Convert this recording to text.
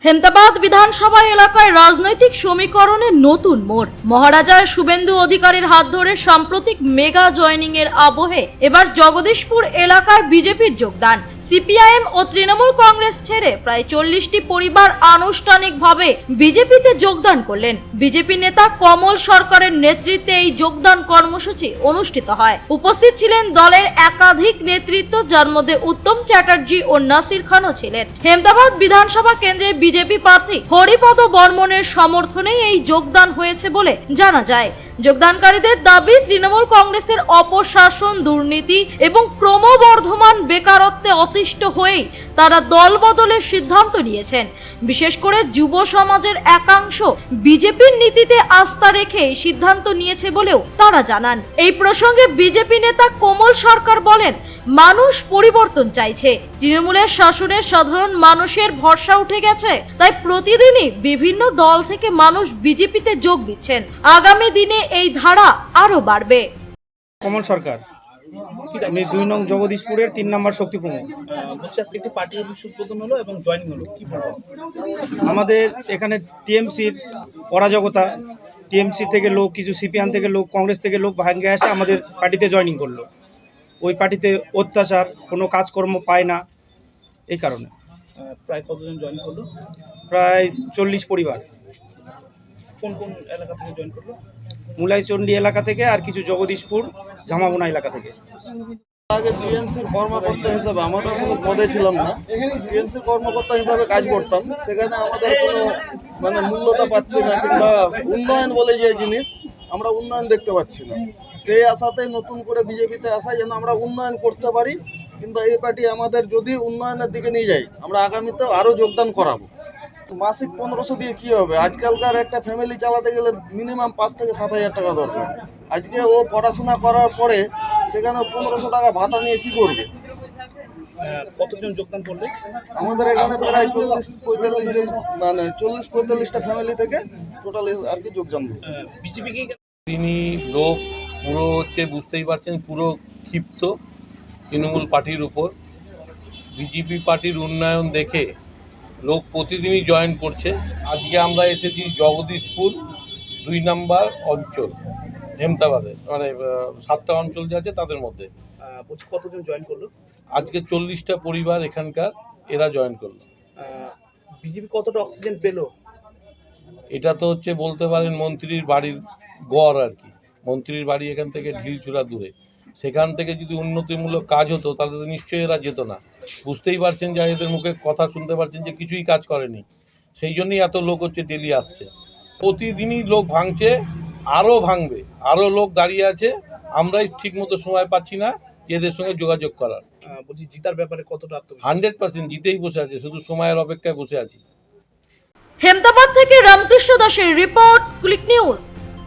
হেমতাবাদ বিধানসভা এলাকায় রাজনৈতিক সমীকরণে নতুন মোড়। মহারাজার শুভেন্দু অধিকারীর হাত ধরে সাম্প্রতিক মেগা জয়নিং এর আবহে এবার জগদীশপুর এলাকায় বিজেপির যোগদান। সিপিআইএম ও তৃণমূল কংগ্রেস ছেড়ে প্রায় 40টি পরিবার আনুষ্ঠানিকভাবে বিজেপিতে যোগদান করলেন। বিজেপি নেতা কমল সরকারের নেতৃত্বে এই যোগদান কর্মসূচি অনুষ্ঠিত হয়। উপস্থিত ছিলেন দলের একাধিক নেতৃত্ব, যার মধ্যে উত্তম চ্যাটার্জি ও নাসির খানও ছিলেন। হেমতাবাদ বিধানসভা কেন্দ্রে বিজেপি প্রার্থী হরিপদ বর্মনের সমর্থনেই এই যোগদান হয়েছে বলে জানা যায়। যোগদানকারীদের দাবি, তৃণমূল কংগ্রেসের অপশাসন, দুর্নীতি এবং ক্রমবর্ধমান বেকারত্বে অতিষ্ঠ হয়েই তারা দল বদলের সিদ্ধান্ত নিয়েছেন। বিশেষ করে যুব সমাজের একাংশ বিজেপির নীতিতে আস্থা রেখে সিদ্ধান্ত নিয়েছে বলেও তারা জানান। এই প্রসঙ্গে বিজেপি নেতা কমল সরকার বলেন, মানুষ পরিবর্তন চাইছে। তৃণমূলের শাসনে সাধারণ মানুষের ভরসা উঠে গেছে, তাই প্রতিদিনই বিভিন্ন দল থেকে মানুষ বিজেপিতে যোগ দিচ্ছেন। আগামী দিনে এই ধারা আরো বাড়বে। কমল সরকার, আমি 2 নং জগদীশপুরের 3 নম্বর শক্তি প্রমুখ। একটি পার্টি অফিস উদ্বোধন হলো এবং জয়েনিং হলো, কি বলবো? আমাদের এখানে টিএমসির অরাজকতা, টিএমসি থেকে লোক, কিছু সিপিএম থেকে লোক, কংগ্রেস থেকে লোক ভাঙে আসে আমাদের পার্টিতে জয়েনিং করলো। ওই পার্টিতে অত্যাচার, কোনো কাজকর্ম পায় না, এই কারণে। প্রায় কতজন জয়েন করলো? প্রায় 40 পরিবার। কোন কোন এলাকা থেকে জয়েন করলো? মুলাইচন্ডী এলাকা থেকে আর কিছু জগদীশপুর জামাবোনা এলাকা থেকে। আগে টিএমসির কর্মকর্তা হিসাবে আমরা কোনো পদে ছিলাম না, টিএমসির কর্মকর্তা হিসাবে কাজ করতাম। সেখানে আমাদের কোনো মূল্যটা পাচ্ছি না, কিংবা উন্নয়ন বলে যে জিনিস আমরা উন্নয়ন দেখতে পাচ্ছি না। সেই আশাতে নতুন করে বিজেপিতে আসা, যেন আমরা উন্নয়ন করতে পারি, কিংবা এই পার্টি আমাদের যদি উন্নয়নের দিকে নিয়ে যায়, আমরা আগামীতেও আরও যোগদান করাবো। মাসিক 1500 দিয়ে কী হবে? আজকালকার একটা ফ্যামিলি চালাতে গেলে মিনিমাম 5 থেকে 7,000 টাকা দরকার। আজকে ও পড়াশোনা করার পরে সেখানে 1500 টাকা ভাতা নিয়ে কি করবে? কতজন যোগদান করলে? আমাদের এখানে প্রায় 40-45 জন, 40-45টা ফ্যামিলি থেকে টোটাল আর কি যোগদান। বিজেপিকে তিনি লোক পুরো বুঝতেই পারছেন, পুরো ক্ষিপ্ত তৃণমূল পার্টির উপর। বিজেপি পার্টির উন্নয়ন দেখে লোক প্রতিদিনই জয়েন করছে। আজকে আমরা এসেছি জগদীশপুর 2 নম্বর অঞ্চল, হেমতাবাদে, 7টা অঞ্চল যে আছে তাদের মধ্যে। কতজন জয়েন করলো? আজকে 40টা পরিবার এখানকার, এরা জয়েন করলো। বিজেপি কতটা অক্সিজেন পেলো? এটা তো বলতে পারেন মন্ত্রীর বাড়ির গড় আর কি। মন্ত্রীর বাড়ি এখান থেকে ঢিলচূড়া দূরে। সেখান থেকে যদি উন্নতিমূলক কাজ হতো তাহলে তো নিশ্চয়ই এরা যেত না। বুঝতেই পারছেন যে এদের মুখে কথা শুনতে পারছেন যে কিছুই কাজ করেনি। সেই জন্যই এত লোক ডেলি আসছে। প্রতিদিনই লোক ভাঙছে, আরও ভাঙবে, আরও লোক দাঁড়িয়ে আছে। আমরাই ঠিকমতো সময় পাচ্ছি না এদের সঙ্গে যোগাযোগ করার। বলছি, জিতার ব্যাপারে কতটা 100% জিতেই বসে আছে, শুধু সময়ের অপেক্ষায় বসে আছি। হেমতাবাদ থেকে রামকৃষ্ণ দাসের রিপোর্ট, ক্লিক নিউজ।